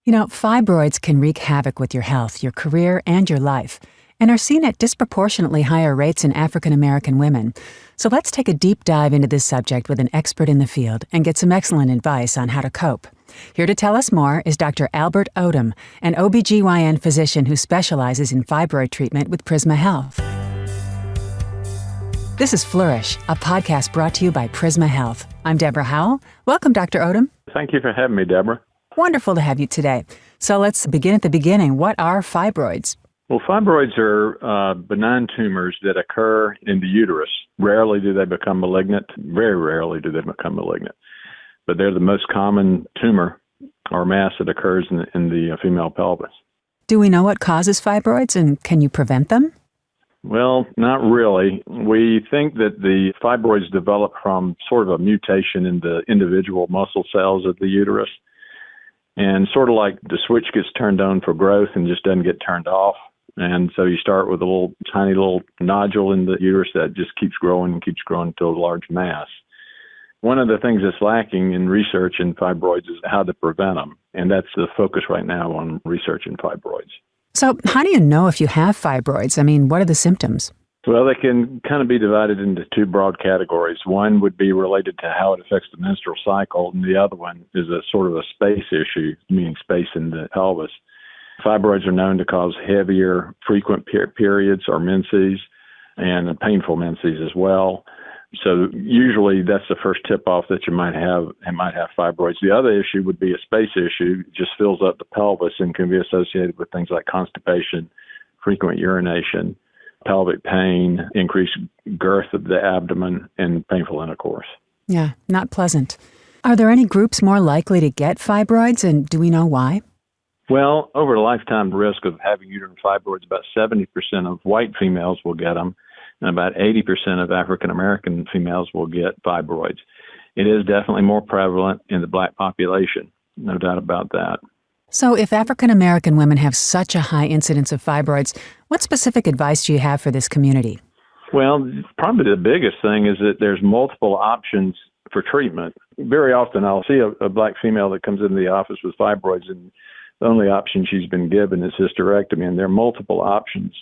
You know, fibroids can wreak havoc with your health, your career, and your life, and are seen at disproportionately higher rates in African American women. So let's take a deep dive into this subject with an expert in the field and get some excellent advice on how to cope. Here to tell us more is Dr. Albert Odom, an OB/GYN physician who specializes in fibroid treatment with Prisma Health. This is Flourish, a podcast brought to you by Prisma Health. I'm Deborah Howell. Welcome, Dr. Odom. Thank you for having me, Deborah. Wonderful to have you today. So let's begin at the beginning. What are fibroids? Well, fibroids are benign tumors that occur in the uterus. Rarely do they become malignant. Very rarely do they become malignant. But they're the most common tumor or mass that occurs in the female pelvis. Do we know what causes fibroids, and can you prevent them? Well, not really. We think that the fibroids develop from sort of a mutation in the individual muscle cells of the uterus. And sort of like the switch gets turned on for growth and just doesn't get turned off. And so you start with a tiny little nodule in the uterus that just keeps growing to a large mass. One of the things that's lacking in research in fibroids is how to prevent them. And that's the focus right now on research in fibroids. So how do you know if you have fibroids? I mean, what are the symptoms? Well, they can kind of be divided into two broad categories. One would be related to how it affects the menstrual cycle, and the other one is a sort of a space issue, meaning space in the pelvis. Fibroids are known to cause heavier, frequent periods or menses, and painful menses as well. So usually that's the first tip-off that you might have fibroids. The other issue would be a space issue. It just fills up the pelvis and can be associated with things like constipation, frequent urination, pelvic pain, increased girth of the abdomen, and painful intercourse. Yeah, not pleasant. Are there any groups more likely to get fibroids, and do we know why? Well, over the lifetime risk of having uterine fibroids, about 70% of white females will get them, and about 80% of African American females will get fibroids. It is definitely more prevalent in the black population, no doubt about that. So if African American women have such a high incidence of fibroids, what specific advice do you have for this community? Well, probably the biggest thing is that there's multiple options for treatment. Very often I'll see a black female that comes into the office with fibroids, and the only option she's been given is hysterectomy, and there are multiple options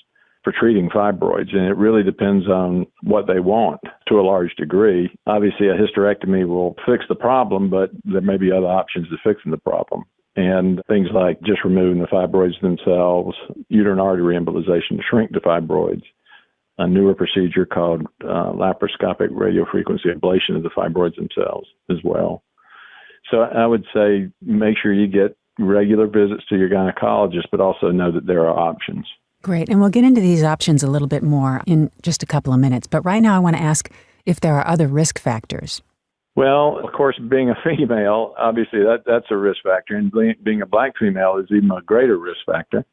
for treating fibroids, and it really depends on what they want to a large degree. Obviously, a hysterectomy will fix the problem, but there may be other options to fixing the problem. And things like just removing the fibroids themselves, uterine artery embolization to shrink the fibroids, a newer procedure called laparoscopic radiofrequency ablation of the fibroids themselves as well. So I would say make sure you get regular visits to your gynecologist, but also know that there are options. Great. And we'll get into these options a little bit more in just a couple of minutes. But right now I want to ask if there are other risk factors. Well, of course, being a female, obviously that's a risk factor, and being a black female is even a greater risk factor.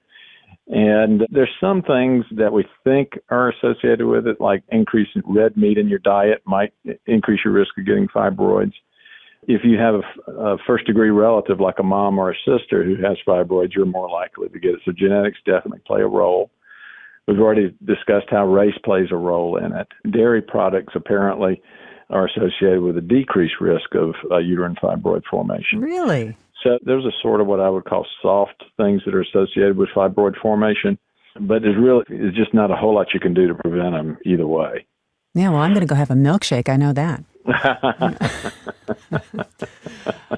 And there's some things that we think are associated with it, like increasing red meat in your diet might increase your risk of getting fibroids. If you have a first-degree relative like a mom or a sister who has fibroids, you're more likely to get it. So genetics definitely play a role. We've already discussed how race plays a role in it. Dairy products apparently are associated with a decreased risk of uterine fibroid formation. Really? So there's a sort of what I would call soft things that are associated with fibroid formation, but there's just not a whole lot you can do to prevent them either way. Yeah, well, I'm going to go have a milkshake. I know that.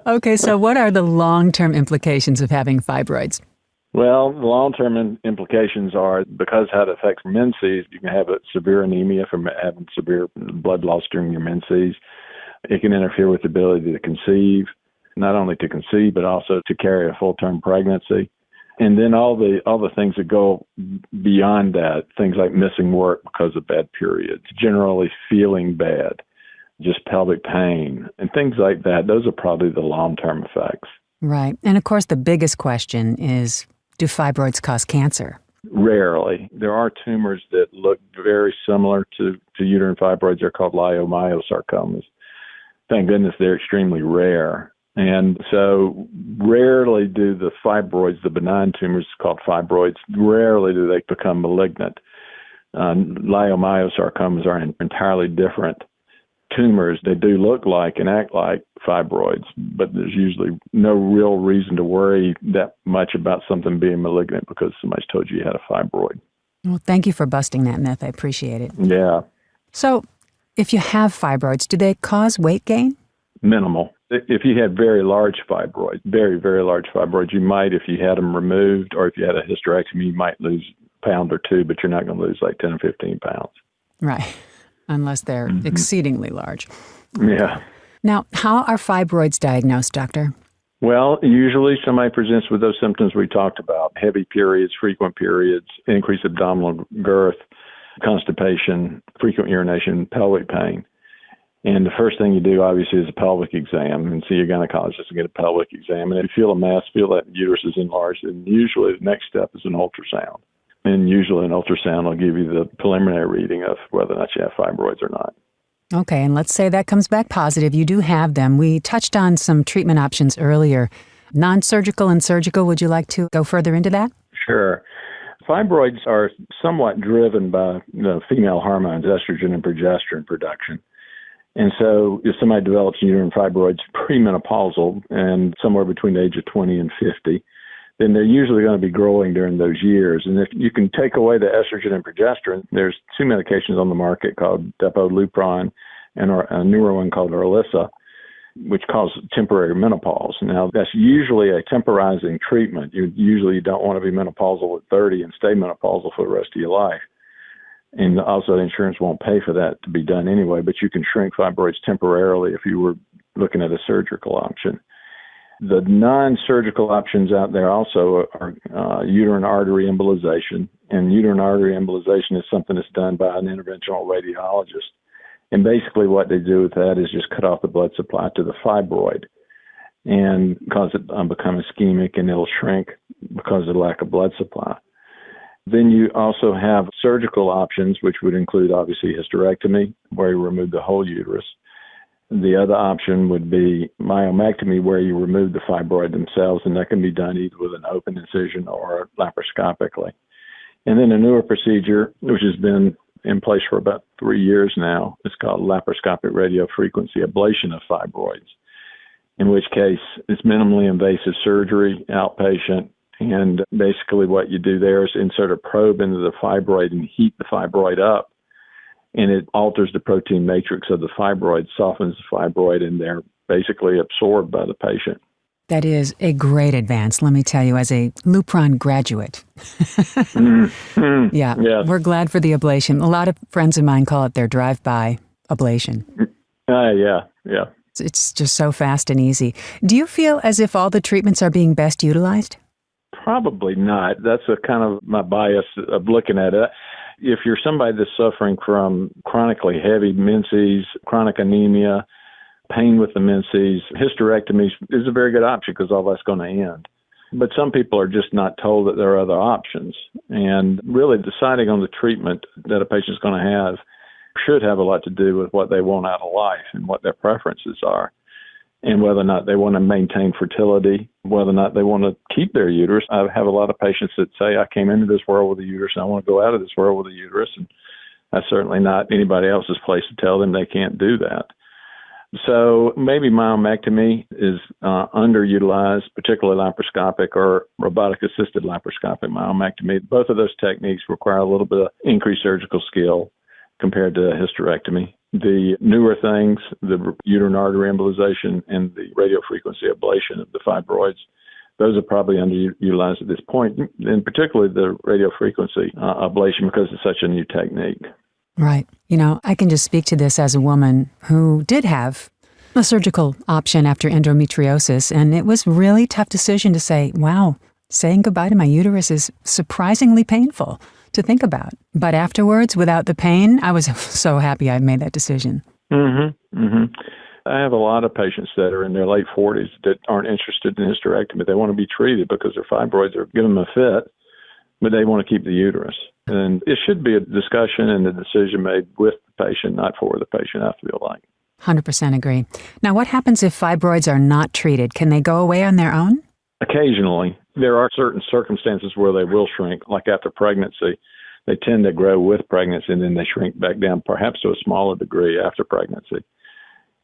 Okay, so what are the long-term implications of having fibroids? Well, the long-term implications are because how it affects menses, you can have a severe anemia from having severe blood loss during your menses. It can interfere with the ability to conceive, not only to conceive, but also to carry a full-term pregnancy. And then all the things that go beyond that, things like missing work because of bad periods, generally feeling bad, just pelvic pain, and things like that. Those are probably the long-term effects. Right. And of course, the biggest question is, do fibroids cause cancer? Rarely. There are tumors that look very similar to uterine fibroids. They're called leiomyosarcomas. Thank goodness they're extremely rare. And so rarely do the fibroids, the benign tumors called fibroids, rarely do they become malignant. Leiomyosarcomas are entirely different tumors. They do look like and act like fibroids, but there's usually no real reason to worry that much about something being malignant because somebody's told you you had a fibroid. Well, thank you for busting that myth. I appreciate it. Yeah. So, if you have fibroids, do they cause weight gain? Minimal. If you had very large fibroids, very, very large fibroids, you might, if you had them removed or if you had a hysterectomy, you might lose a pound or two, but you're not going to lose like 10 or 15 pounds. Right. Unless they're exceedingly large. Yeah. Now, how are fibroids diagnosed, doctor? Well, usually somebody presents with those symptoms we talked about: heavy periods, frequent periods, increased abdominal girth, constipation, frequent urination, pelvic pain. And the first thing you do, obviously, is a pelvic exam and see your gynecologist and get a pelvic exam. And if you feel a mass, feel that uterus is enlarged, then usually the next step is an ultrasound. And usually an ultrasound will give you the preliminary reading of whether or not you have fibroids or not. Okay, and let's say that comes back positive. You do have them. We touched on some treatment options earlier. Non-surgical and surgical, would you like to go further into that? Sure. Fibroids are somewhat driven by female hormones, estrogen and progesterone production. And so if somebody develops uterine fibroids premenopausal and somewhere between the age of 20 and 50, then they're usually going to be growing during those years. And if you can take away the estrogen and progesterone, there's two medications on the market called Depo-Lupron and a newer one called Orlissa, which causes temporary menopause. Now, that's usually a temporizing treatment. You usually don't want to be menopausal at 30 and stay menopausal for the rest of your life. And also, insurance won't pay for that to be done anyway, but you can shrink fibroids temporarily if you were looking at a surgical option. The non-surgical options out there also are uterine artery embolization. And uterine artery embolization is something that's done by an interventional radiologist. And basically what they do with that is just cut off the blood supply to the fibroid and cause it to become ischemic, and it'll shrink because of the lack of blood supply. Then you also have surgical options, which would include, obviously, hysterectomy, where you remove the whole uterus. The other option would be myomectomy, where you remove the fibroid themselves, and that can be done either with an open incision or laparoscopically. And then a newer procedure, which has been in place for about 3 years now, is called laparoscopic radiofrequency ablation of fibroids, in which case it's minimally invasive surgery, outpatient, and basically what you do there is insert a probe into the fibroid and heat the fibroid up. And it alters the protein matrix of the fibroid, softens the fibroid, and they're basically absorbed by the patient. That is a great advance, let me tell you, as a Lupron graduate. Yeah, yes. We're glad for the ablation. A lot of friends of mine call it their drive-by ablation. Yeah. It's just so fast and easy. Do you feel as if all the treatments are being best utilized? Probably not. That's a kind of my bias of looking at it. If you're somebody that's suffering from chronically heavy menses, chronic anemia, pain with the menses, hysterectomy is a very good option because all that's going to end. But some people are just not told that there are other options. And really deciding on the treatment that a patient's going to have should have a lot to do with what they want out of life and what their preferences are, and whether or not they want to maintain fertility, whether or not they want to keep their uterus. I have a lot of patients that say, I came into this world with a uterus and I want to go out of this world with a uterus. And that's certainly not anybody else's place to tell them they can't do that. So maybe myomectomy is underutilized, particularly laparoscopic or robotic-assisted laparoscopic myomectomy. Both of those techniques require a little bit of increased surgical skill compared to hysterectomy. The newer things, the uterine artery embolization and the radiofrequency ablation of the fibroids, those are probably underutilized at this point, and particularly the radiofrequency ablation because it's such a new technique. Right. You know, I can just speak to this as a woman who did have a surgical option after endometriosis, and it was a really tough decision to say, wow, saying goodbye to my uterus is surprisingly painful to think about. But afterwards, without the pain, I was so happy I made that decision. I have a lot of patients that are in their late 40s that aren't interested in hysterectomy. They want to be treated because their fibroids are giving them a fit, but they want to keep the uterus. And it should be a discussion and a decision made with the patient, not for the patient, I feel like. 100% agree. Now, what happens if fibroids are not treated? Can they go away on their own? Occasionally. There are certain circumstances where they will shrink, like after pregnancy. They tend to grow with pregnancy, and then they shrink back down, perhaps to a smaller degree after pregnancy.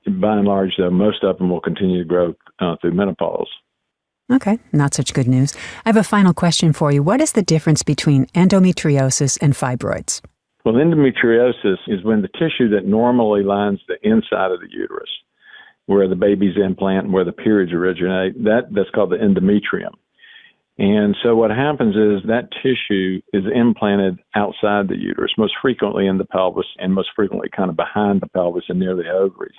by and large, though, most of them will continue to grow through menopause. Okay, not such good news. I have a final question for you. What is the difference between endometriosis and fibroids? Well, endometriosis is when the tissue that normally lines the inside of the uterus, where the baby's implant and where the periods originate, that's called the endometrium. And so what happens is that tissue is implanted outside the uterus, most frequently in the pelvis and most frequently kind of behind the pelvis and near the ovaries.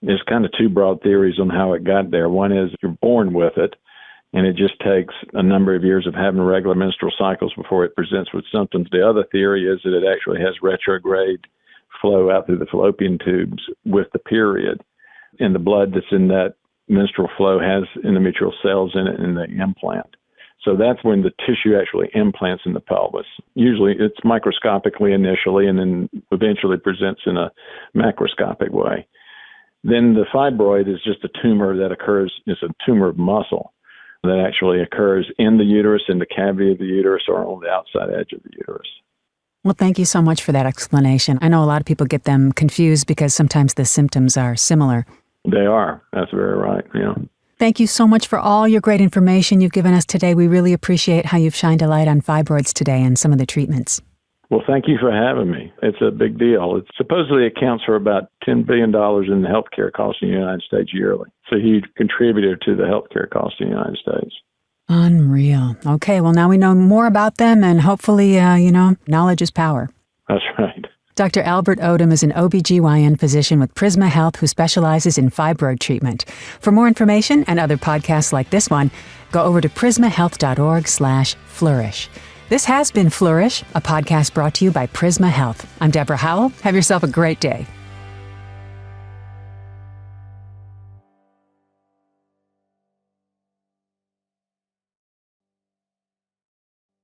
There's kind of two broad theories on how it got there. One is you're born with it, and it just takes a number of years of having regular menstrual cycles before it presents with symptoms. The other theory is that it actually has retrograde flow out through the fallopian tubes with the period, and the blood that's in that menstrual flow has endometrial cells in it in the implant. So that's when the tissue actually implants in the pelvis. Usually it's microscopically initially and then eventually presents in a macroscopic way. Then the fibroid is just a tumor that occurs, it's a tumor of muscle that actually occurs in the uterus, in the cavity of the uterus, or on the outside edge of the uterus. Well, thank you so much for that explanation. I know a lot of people get them confused because sometimes the symptoms are similar. They are. That's very right. Yeah. Thank you so much for all your great information you've given us today. We really appreciate how you've shined a light on fibroids today and some of the treatments. Well, thank you for having me. It's a big deal. It supposedly accounts for about $10 billion in the healthcare costs in the United States yearly. It's a huge contributor to the healthcare costs in the United States. Unreal. Okay, well, now we know more about them, and hopefully, knowledge is power. That's right. Dr. Albert Odom is an OBGYN physician with Prisma Health who specializes in fibroid treatment. For more information and other podcasts like this one, go over to prismahealth.org/flourish. This has been Flourish, a podcast brought to you by Prisma Health. I'm Deborah Howell. Have yourself a great day.